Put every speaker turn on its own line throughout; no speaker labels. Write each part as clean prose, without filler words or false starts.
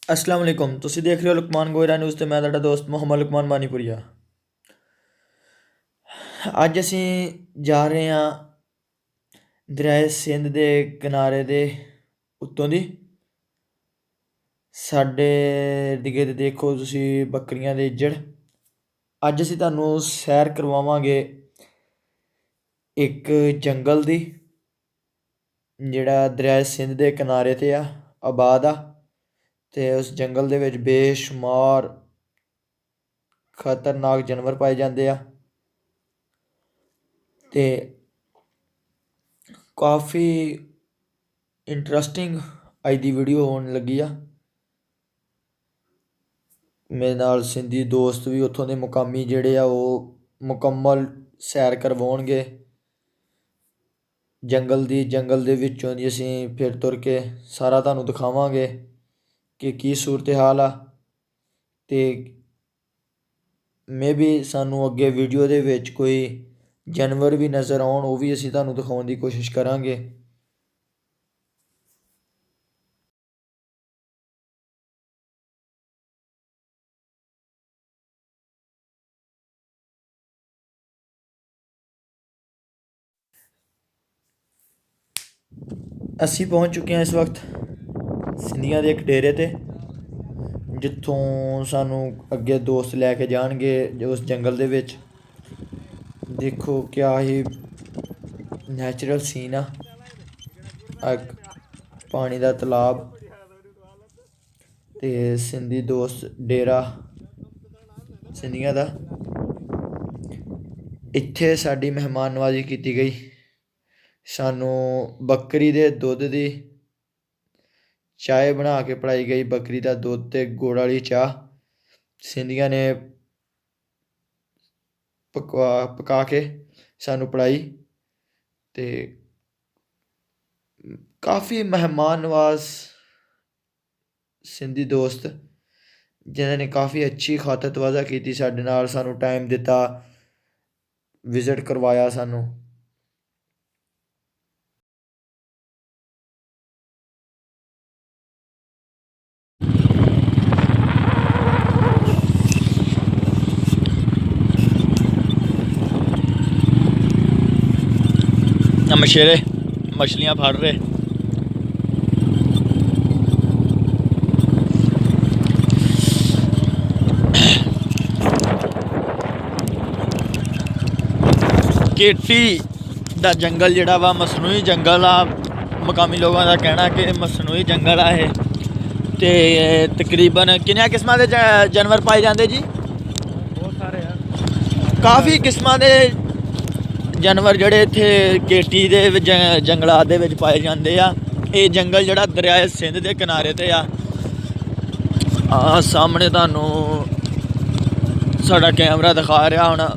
अस्सलाम वालेकुम। ਤੁਸੀਂ ਦੇਖ ਰਹੇ ਹੋ ਲੁਕਮਾਨ ਗੋਇਰਾ ਨਿਊਜ਼ ਤੇ ਮੈਂ ਤੁਹਾਡਾ ਦੋਸਤ ਮੁਹੰਮਦ ਲੁਕਮਾਨ ਬਾਨੀਪੁਰੀਆ। ਅੱਜ ਅਸੀਂ ਜਾ ਰਹੇ ਹਾਂ ਦਰਿਆਏ ਸਿੰਧ ਦੇ ਕਿਨਾਰੇ ਦੇ ਉੱਤੋਂ ਦੀ। ਸਾਡੇ ਦਿਗੇ ਤੇ ਦੇਖੋ ਤੁਸੀਂ ਬੱਕਰੀਆਂ ਦੇ ਇੱਜੜ। ਅੱਜ ਅਸੀਂ ਤੁਹਾਨੂੰ ਸੈਰ ਕਰਵਾਵਾਂਗੇ ਇੱਕ ਜੰਗਲ ਦੀ, ਜਿਹੜਾ ਦਰਿਆਏ ਸਿੰਧ ਦੇ ਕਿਨਾਰੇ 'ਤੇ ਆਬਾਦ ਆ। ਅਤੇ ਉਸ ਜੰਗਲ ਦੇ ਵਿੱਚ ਬੇਸ਼ੁਮਾਰ ਖਤਰਨਾਕ ਜਾਨਵਰ ਪਾਏ ਜਾਂਦੇ ਆ ਅਤੇ ਕਾਫੀ ਇੰਟਰਸਟਿੰਗ ਅੱਜ ਦੀ ਵੀਡੀਓ ਹੋਣ ਲੱਗੀ ਆ। ਮੇਰੇ ਨਾਲ ਸਿੰਧੀ ਦੋਸਤ ਵੀ ਉੱਥੋਂ ਦੇ ਮੁਕਾਮੀ ਜਿਹੜੇ ਆ ਉਹ ਮੁਕੰਮਲ ਸੈਰ ਕਰਵਾਉਣਗੇ ਜੰਗਲ ਦੇ ਵਿੱਚੋਂ ਦੀ। ਅਸੀਂ ਫਿਰ ਤੁਰ ਕੇ ਸਾਰਾ ਤੁਹਾਨੂੰ ਦਿਖਾਵਾਂਗੇ ਕਿ ਕੀ ਸੂਰਤ ਹਾਲ ਆ, ਅਤੇ ਮੇ ਵੀ ਸਾਨੂੰ ਅੱਗੇ ਵੀਡੀਓ ਦੇ ਵਿੱਚ ਕੋਈ ਜਾਨਵਰ ਵੀ ਨਜ਼ਰ ਆਉਣ, ਉਹ ਵੀ ਅਸੀਂ ਤੁਹਾਨੂੰ ਦਿਖਾਉਣ ਦੀ ਕੋਸ਼ਿਸ਼ ਕਰਾਂਗੇ। ਅਸੀਂ ਪਹੁੰਚ ਚੁੱਕੇ ਹਾਂ ਇਸ ਵਕਤ ਸਿੰਧੀਆਂ ਦੇ ਇੱਕ ਡੇਰੇ 'ਤੇ, ਜਿੱਥੋਂ ਸਾਨੂੰ ਅੱਗੇ ਦੋਸਤ ਲੈ ਕੇ ਜਾਣਗੇ ਉਸ ਜੰਗਲ ਦੇ ਵਿੱਚ। ਦੇਖੋ ਕਿਆ ਹੀ ਨੈਚੁਰਲ ਸੀਨ ਆ, ਇੱਕ ਪਾਣੀ ਦਾ ਤਲਾਬ ਅਤੇ ਸਿੰਧੀ ਦੋਸਤ ਡੇਰਾ ਸਿੰਧੀਆਂ ਦਾ। ਇੱਥੇ ਸਾਡੀ ਮਹਿਮਾਨ ਨਵਾਜ਼ੀ ਕੀਤੀ ਗਈ। ਸਾਨੂੰ ਬੱਕਰੀ ਦੇ ਦੁੱਧ ਦੀ ਚਾਹ ਬਣਾ ਕੇ ਪਿਲਾਈ ਗਈ। ਬੱਕਰੀ ਦਾ ਦੁੱਧ ਅਤੇ ਗੁੜ ਵਾਲੀ ਚਾਹ ਸਿੰਧੀਆਂ ਨੇ ਪਕਾ ਕੇ ਸਾਨੂੰ ਪਿਲਾਈ, ਅਤੇ ਕਾਫੀ ਮਹਿਮਾਨ ਨਵਾਜ਼ ਸਿੰਧੀ ਦੋਸਤ ਜਿਨ੍ਹਾਂ ਨੇ ਕਾਫੀ ਅੱਛੀ ਖਾਤਰ ਤਵਾਜ਼ਾ ਕੀਤੀ ਸਾਡੇ ਨਾਲ, ਸਾਨੂੰ ਟਾਈਮ ਦਿੱਤਾ, ਵਿਜ਼ਿਟ ਕਰਵਾਇਆ ਸਾਨੂੰ। मछेरे मछलियाँ फाड़ रहे। केटी दा जंगल जिहड़ा वा मसनूई जंगल आ। मकामी लोगों का कहना कि मसनूई जंगल आ ये, ते तकरीबन किन्नियां किस्मां दे जानवर पाए जाते जी? बहुत सारे हैं, काफ़ी किस्मां दे जानवर ਜਿਹੜੇ ਇੱਥੇ केटी ਦੇ ਜੰਗਲਾਤ ਦੇ ਵਿੱਚ ਪਾਏ ਜਾਂਦੇ ਆ। ਇਹ ਜੰਗਲ ਜਿਹੜਾ ਦਰਿਆਏ ਸਿੰਧ ਦੇ ਕਿਨਾਰੇ 'ਤੇ ਆ। ਸਾਹਮਣੇ ਤੁਹਾਨੂੰ ਸਾਡਾ ਕੈਮਰਾ ਦਿਖਾ ਰਿਹਾ ਹੁਣ।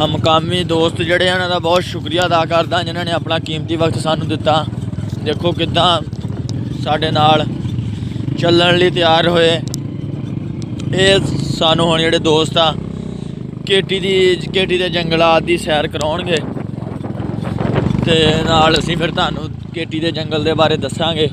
ਮੁਕਾਮੀ ਦੋਸਤ ਜਿਹੜੇ ਉਹਨਾਂ ਦਾ ਬਹੁਤ ਸ਼ੁਕਰੀਆ ਅਦਾ ਕਰਦਾ, ਜਿਨ੍ਹਾਂ ਨੇ ਆਪਣਾ ਕੀਮਤੀ ਵਕਤ ਸਾਨੂੰ ਦਿੱਤਾ। ਦੇਖੋ ਕਿੱਦਾਂ ਸਾਡੇ ਨਾਲ ਚੱਲਣ ਲਈ ਤਿਆਰ ਹੋਏ। ਇਹ ਸਾਨੂੰ ਹੁਣ ਜਿਹੜੇ ਦੋਸਤ ਆ केटी ਦੇ ਜੰਗਲਾਤ ਦੀ ਸੈਰ ਕਰਾਉਣਗੇ, ਅਤੇ ਨਾਲ ਅਸੀਂ ਫਿਰ ਤੁਹਾਨੂੰ केटी ਦੇ ਜੰਗਲ ਦੇ ਬਾਰੇ ਦੱਸਾਂਗੇ।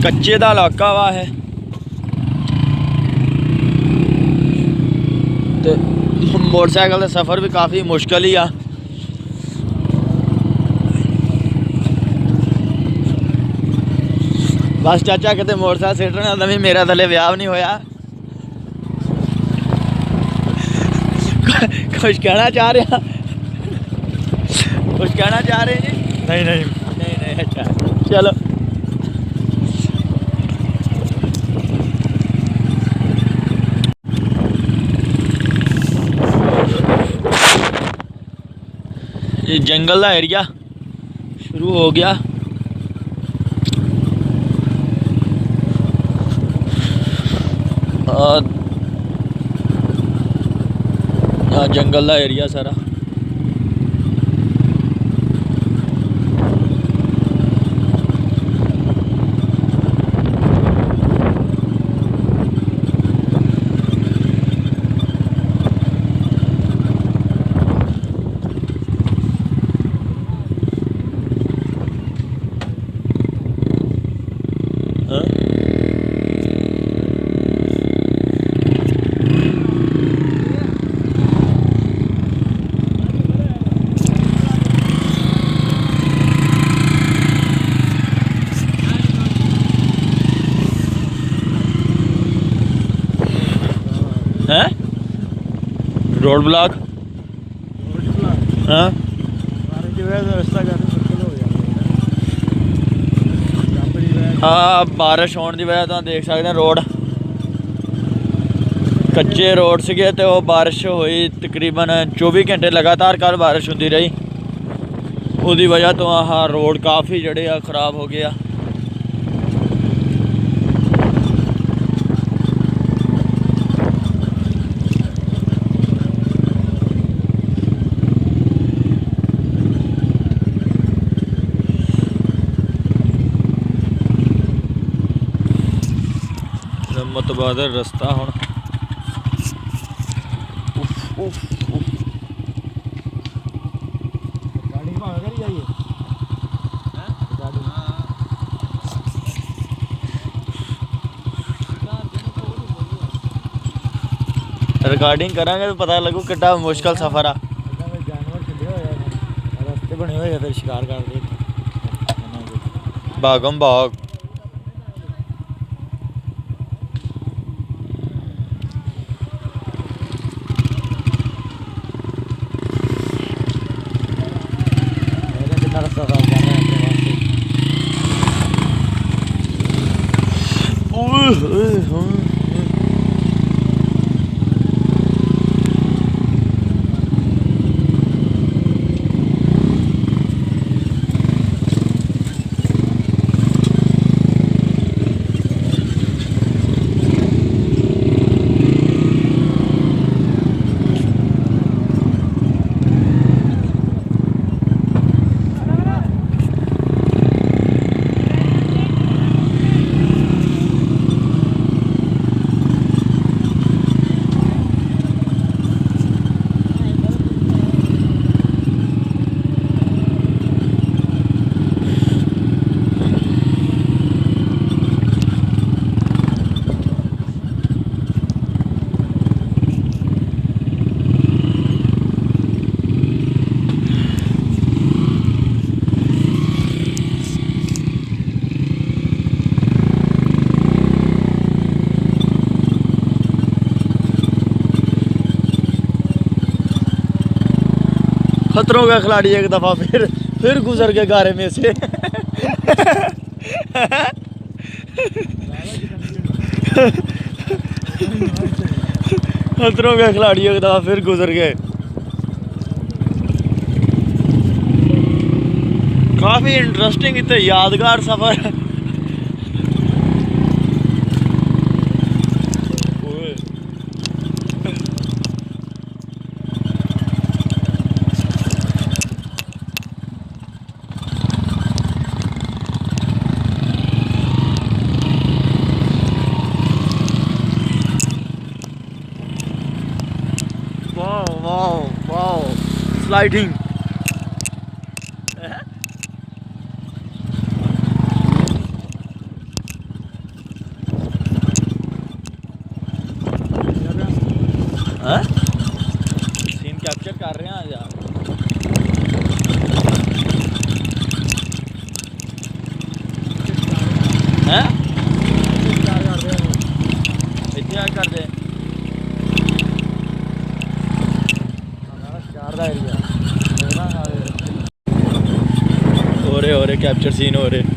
ਕੱਚੇ ਦਾ ਇਲਾਕਾ ਵਾ ਇਹ, ਤੇ ਮੋਟਰਸਾਈਕਲ ਦਾ ਸਫ਼ਰ ਵੀ ਕਾਫੀ ਮੁਸ਼ਕਲ ਹੀ ਆ। ਬਸ ਚਾਚਾ ਕਿਤੇ ਮੋਟਰਸਾਈਕਲ ਸਿੱਟਣ ਨਾਲ ਵੀ ਮੇਰਾ ਥੱਲੇ ਵਿਆਹ ਵੀ ਨਹੀਂ ਹੋਇਆ। ਕੁਛ ਕਹਿਣਾ ਚਾਹ ਰਿਹਾ? ਕੁਛ ਕਹਿਣਾ ਚਾਹ ਰਹੇ ਜੀ? ਨਹੀਂ ਅੱਛਾ ਚਲੋ। ये जंगल का एरिया शुरू हो गया। जंगल का एरिया सारा। Road block. हाँ हाँ बारिश होने की वजह तो देख सकते हैं रोड कच्चे रोड से तो वो बारिश हुई तकरीबन 24 घंटे लगातार कल बारिश होती रही उसकी वजह तो हाँ रोड काफ़ी जड़े खराब हो गया। मुतबादल रास्ता हुण रिकॉर्डिंग करांगे तो पता लगू कितना मुश्किल सफ़र आ। रस्ते बने हुए फिर शिकार करते भागम भाग। खतरों का खिलाड़ी एक दफ़ा फिर गुजर के गारे में से खतरों का खिलाड़ी एक दफ़ा फिर गुजर गए। काफ़ी इंटरेस्टिंग इतने यादगार सफ़र। वाओ स्लाइडिंग सीन कैप्चर कर रहे हैं आज यार। हैं इतना कर दे हो रहे कैप्चर सीन हो रहे।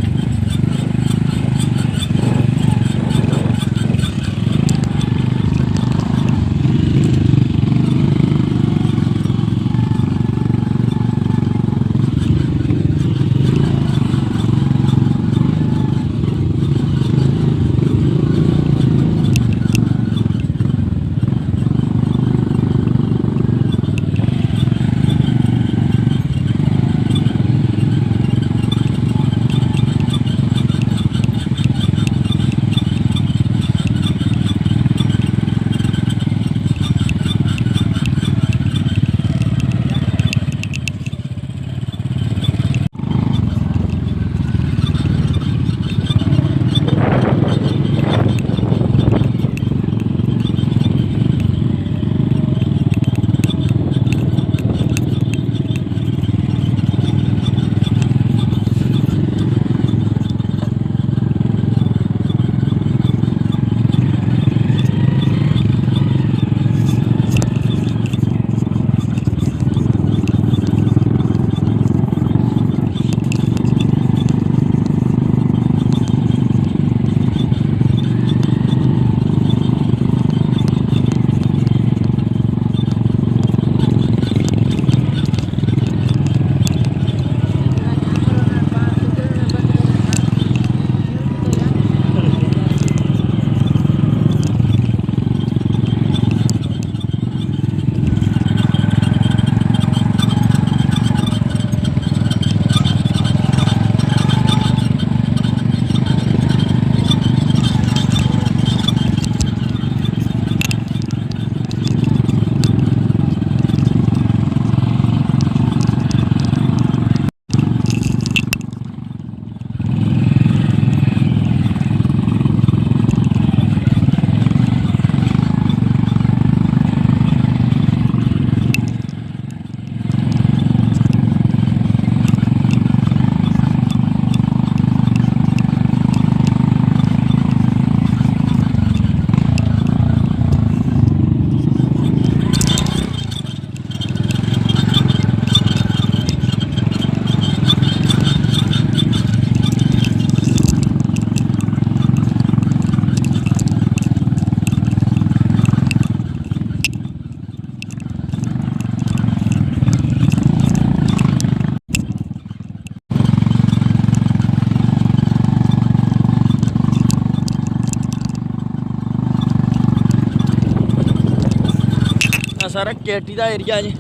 सारा केटी का एरिया जी।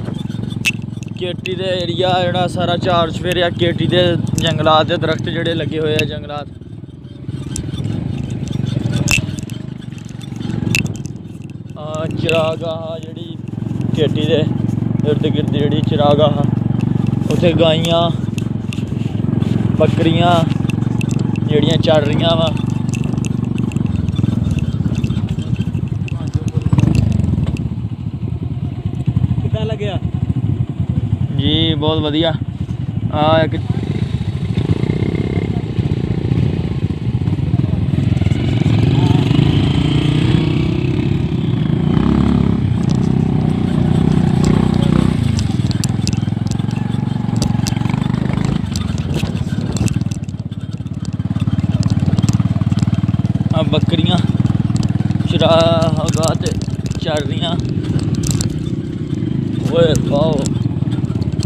केटी दे एरिया जिहड़ा सारा चार चफेरे केटी दे जंगलात दे दरख्त जिहड़े लगे हुए हैं जंगलात। चरागाह जिहड़ी केटी दे इर्द गिर्द जिहड़ी चरागाह उत्थे गाइयां बकरियां जिहड़ियां चल रही वा।
कितना लग्या
जी बहुत वधिया। एक बकरियां चरागाह ते चल रही। ओए वाओ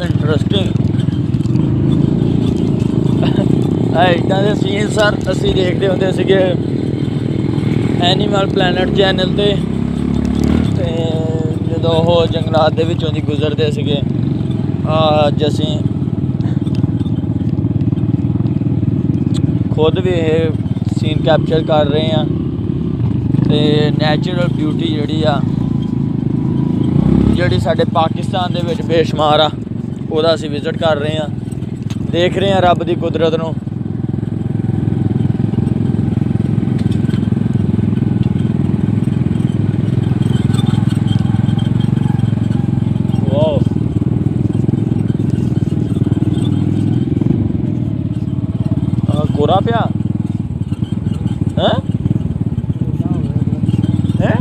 इंटरस्टिंग। इदा के सीन सर असी देखते होंगे सीगे एनीमल प्लैनेट चैनल ते जो वो जंगलात दे विचों दी गुजरते सीगे। अज असी खुद भी ये सीन कैप्चर कर रहे हैं ते नैचुरल ब्यूटी जिहड़ी साडे पाकिस्तान दे विच बेशुमार आ ओहदा असीं विजिट कर रहे हैं, देख रहे हैं रब दी कुदरत नूं। कोरा पिया हैं हैं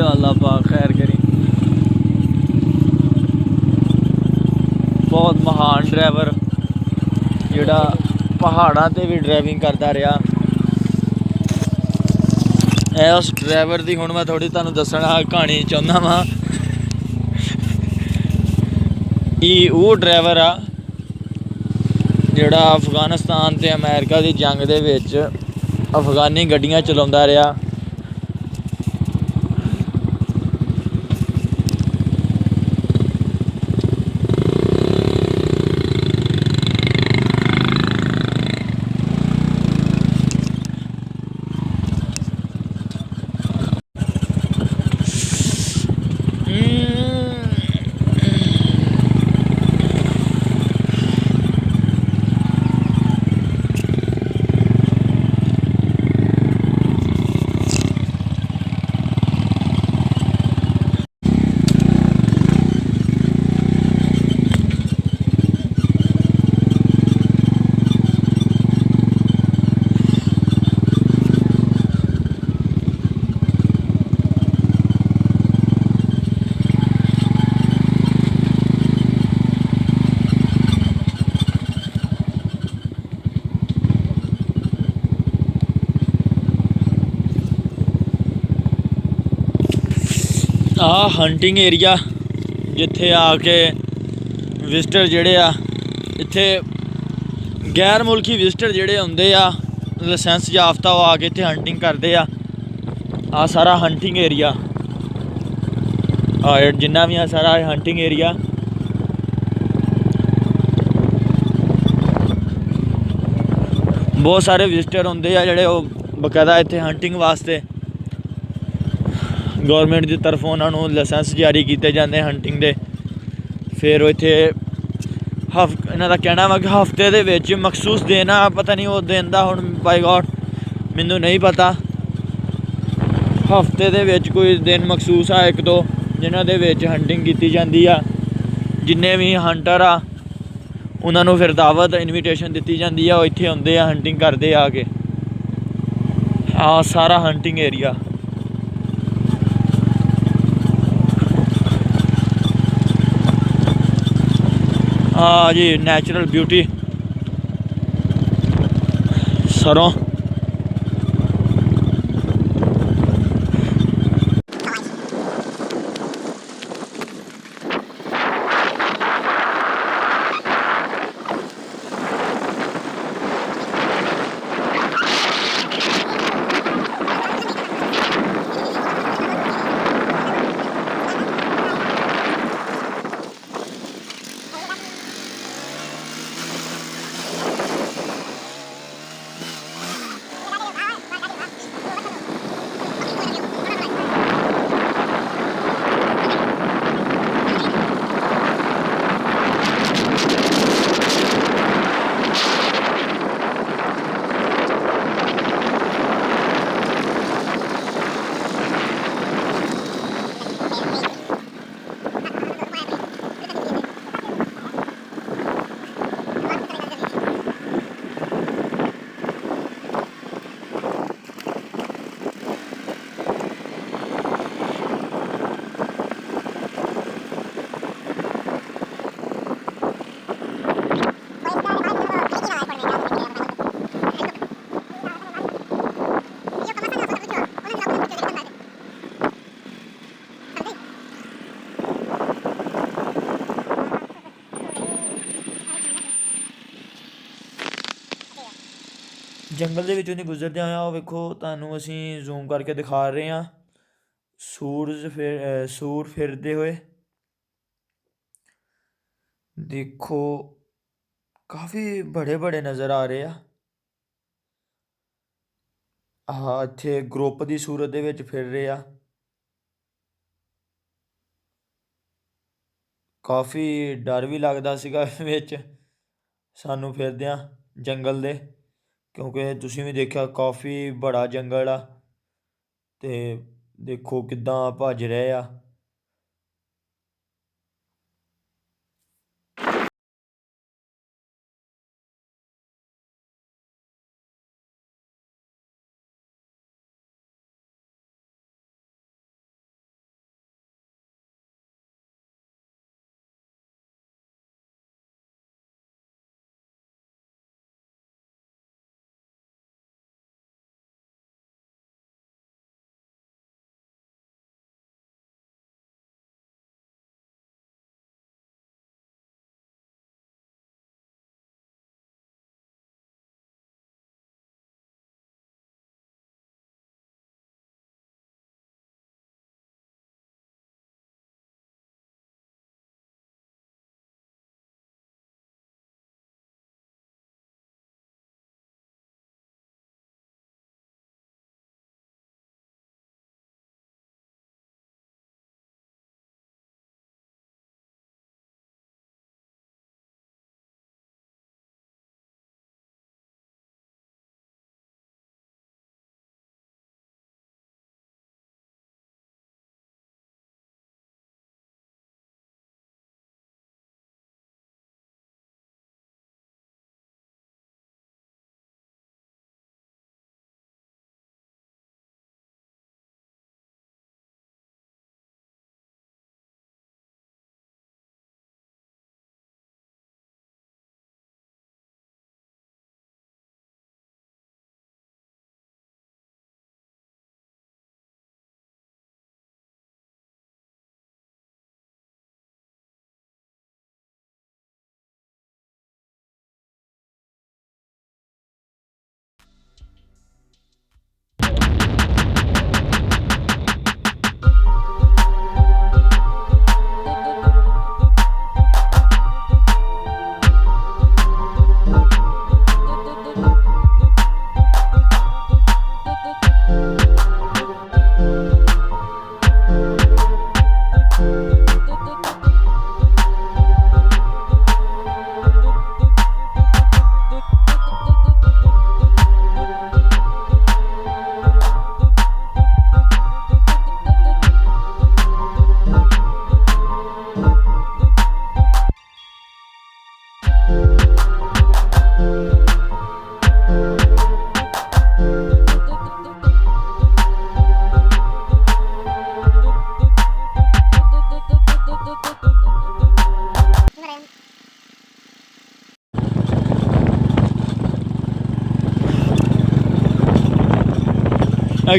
अल्लाह पाक खैर करी। बहुत महान ड्राइवर जिहड़ा पहाड़ां ते भी ड्राइविंग करता रहा। उस ड्राइवर की हुण मैं थोड़ी तुहानूं दस्सना कहानी चाहुंदा वां। वो ड्राइवर आ जिहड़ा अफगानिस्तान ते अमेरिका की जंग दे विच अफगानी गड्डियां चलाउंदा रहा। हंटिंग एरिया जिथे आके विजिटर जेह्ड़े आ इत्थे गैर मुल्की विजिटर जेह्ड़े आउंदे आ लाइसेंस याफ्ता वो आके इत्थे हंटिंग करते आ सारा हंटिंग एरिया जिन्ना भी आ सारा हंटिंग एरिया। बहुत सारे विजिटर आउंदे आ जेह्ड़े बकायदा इत्थे हंटिंग वास्ते गौरमेंट की तरफों उन्होंने लाइसेंस जारी किए जाते हैं हंटिंग के। फिर इत्थे इन्हों का कहना वा कि हफ्ते दे विच मखसूस दिन आ, पता नहीं वो दिन का हुण बाई गॉड मैनू नहीं पता। हफ्ते दे विच कोई दिन मखसूस आ एक दो ਜਿਨ੍ਹਾਂ ਦੇ ਵਿੱਚ ਹੰਟਿੰਗ ਕੀਤੀ ਜਾਂਦੀ ਆ। ਜਿੰਨੇ ਵੀ ਹੰਟਰ ਆ ਉਹਨਾਂ ਨੂੰ ਫਿਰ ਦਾਵਤ ਇਨਵੀਟੇਸ਼ਨ ਦਿੱਤੀ ਜਾਂਦੀ ਆ, ਉਹ ਇੱਥੇ ਆਉਂਦੇ ਆ, ਹੰਟਿੰਗ ਕਰਦੇ ਆ ਕੇ। ਆ ਸਾਰਾ ਹੰਟਿੰਗ ਏਰੀਆ। ਆ ਜੀ ਨੈਚੁਰਲ ਬਿਊਟੀ ਸਰੋਂ। ਜੰਗਲ ਦੇ ਵਿੱਚੋਂ ਦੀ ਗੁਜ਼ਰਦੇ ਹੋਇਆ ਉਹ ਵੇਖੋ, ਤੁਹਾਨੂੰ ਅਸੀਂ ਜ਼ੂਮ ਕਰਕੇ ਦਿਖਾ ਰਹੇ ਹਾਂ। ਸੂਰ ਫਿਰਦੇ ਹੋਏ ਦੇਖੋ, ਕਾਫੀ ਬੜੇ ਬੜੇ ਨਜ਼ਰ ਆ ਰਹੇ ਆ। ਆਹ ਇੱਥੇ ਗਰੁੱਪ ਦੀ ਸੂਰਤ ਦੇ ਵਿੱਚ ਫਿਰ ਰਹੇ ਆ। ਕਾਫੀ ਡਰ ਵੀ ਲੱਗਦਾ ਸੀਗਾ ਵਿੱਚ ਸਾਨੂੰ ਫਿਰਦਿਆਂ ਜੰਗਲ ਦੇ, ਕਿਉਂਕਿ ਤੁਸੀਂ ਵੀ ਦੇਖਿਆ ਕਾਫੀ ਬੜਾ ਜੰਗਲ ਆ। ਤੇ ਦੇਖੋ ਕਿੱਦਾਂ ਭੱਜ ਰਹੇ ਆ।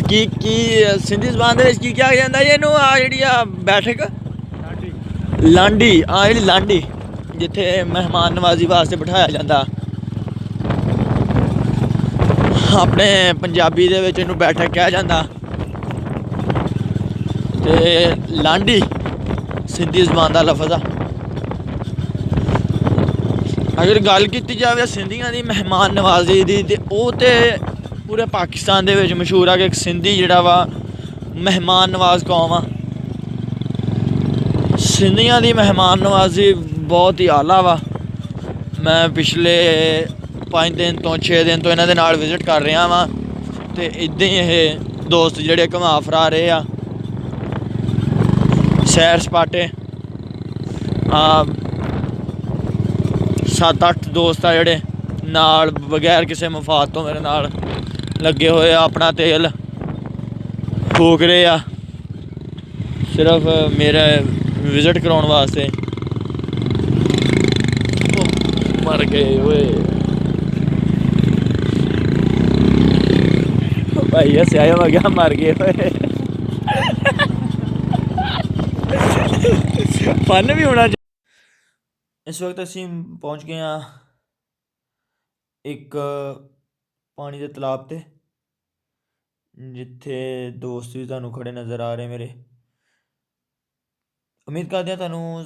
ਕੀ ਸਿੰਧੀ ਜ਼ਬਾਨ ਦੇ ਵਿੱਚ ਕੀ ਕਿਹਾ ਜਾਂਦਾ ਜੀ ਇਹਨੂੰ? ਆ ਜਿਹੜੀ ਆ ਬੈਠਕ ਲਾਂਡੀ, ਆ ਜਿਹੜੀ ਲਾਂਡੀ ਜਿੱਥੇ ਮਹਿਮਾਨ ਨਵਾਜ਼ੀ ਵਾਸਤੇ ਬਿਠਾਇਆ ਜਾਂਦਾ, ਆਪਣੇ ਪੰਜਾਬੀ ਦੇ ਵਿੱਚ ਇਹਨੂੰ ਬੈਠਕ ਕਿਹਾ ਜਾਂਦਾ। ਤੇ ਲਾਂਡੀ ਸਿੰਧੀ ਜ਼ਬਾਨ ਦਾ ਲਫ਼ਜ਼ ਆ। ਅਗਰ ਗੱਲ ਕੀਤੀ ਜਾਵੇ ਸਿੰਧੀਆਂ ਦੀ ਮਹਿਮਾਨ ਨਵਾਜ਼ੀ ਦੀ, ਤੇ ਉਹ ਤੇ ਪੂਰੇ ਪਾਕਿਸਤਾਨ ਦੇ ਵਿੱਚ ਮਸ਼ਹੂਰ ਆ ਕਿ ਇੱਕ ਸਿੰਧੀ ਜਿਹੜਾ ਵਾ ਮਹਿਮਾਨ ਨਵਾਜ਼ ਕੌਮ ਆ। ਸਿੰਧੀਆਂ ਦੀ ਮਹਿਮਾਨ ਨਵਾਜ਼ੀ ਬਹੁਤ ਹੀ ਆਲਾ ਵਾ। ਮੈਂ ਪਿਛਲੇ 5 ਦਿਨ ਤੋਂ 6 ਦਿਨ ਤੋਂ ਇਹਨਾਂ ਦੇ ਨਾਲ ਵਿਜ਼ਿਟ ਕਰ ਰਿਹਾ ਵਾਂ, ਅਤੇ ਇੱਦਾਂ ਹੀ ਇਹ ਦੋਸਤ ਜਿਹੜੇ ਘੁਮਾ ਫਿਰਾ ਰਹੇ ਆ, ਸੈਰ ਸਪਾਟੇ। 7-8 ਦੋਸਤ ਆ ਜਿਹੜੇ ਨਾਲ ਬਗੈਰ ਕਿਸੇ ਮਫਾਦ ਤੋਂ ਮੇਰੇ ਨਾਲ ਲੱਗੇ ਹੋਏ ਆ, ਆਪਣਾ ਤੇਲ ਫੂਕ ਰਹੇ ਆ ਸਿਰਫ ਮੇਰੇ ਵਿਜ਼ਿਟ ਕਰਾਉਣ ਵਾਸਤੇ। ਮਰ ਗਏ ਓਏ ਭਾਈ, ਹੱਸਿਆ ਮੈਂ ਕਿਹਾ ਮਰ ਗਏ ਓਏ। ਫਨ ਵੀ ਹੋਣਾ। ਇਸ ਵਕਤ ਅਸੀਂ ਪਹੁੰਚ ਗਏ ਹਾਂ ਇੱਕ ਪਾਣੀ ਦੇ ਤਲਾਬ 'ਤੇ, ਜਿੱਥੇ ਦੋਸਤ ਵੀ ਤੁਹਾਨੂੰ ਖੜੇ ਨਜ਼ਰ ਆ ਰਹੇ ਮੇਰੇ। ਉਮੀਦ ਕਰਦੇ ਹਾਂ ਤੁਹਾਨੂੰ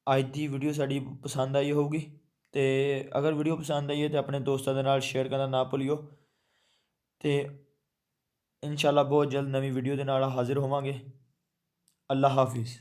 ਅੱਜ ਦੀ ਵੀਡੀਓ ਸਾਡੀ ਪਸੰਦ ਆਈ ਹੋਊਗੀ, ਅਤੇ ਅਗਰ ਵੀਡੀਓ ਪਸੰਦ ਆਈ ਹੈ ਤਾਂ ਆਪਣੇ ਦੋਸਤਾਂ ਦੇ ਨਾਲ ਸ਼ੇਅਰ ਕਰਨਾ ਨਾ ਭੁੱਲਿਓ। ਅਤੇ ਇਨਸ਼ਾਅੱਲਾ ਬਹੁਤ ਜਲਦ ਨਵੀਂ ਵੀਡੀਓ ਦੇ ਨਾਲ ਹਾਜ਼ਰ ਹੋਵਾਂਗੇ। ਅੱਲਾ ਹਾਫਿਜ਼।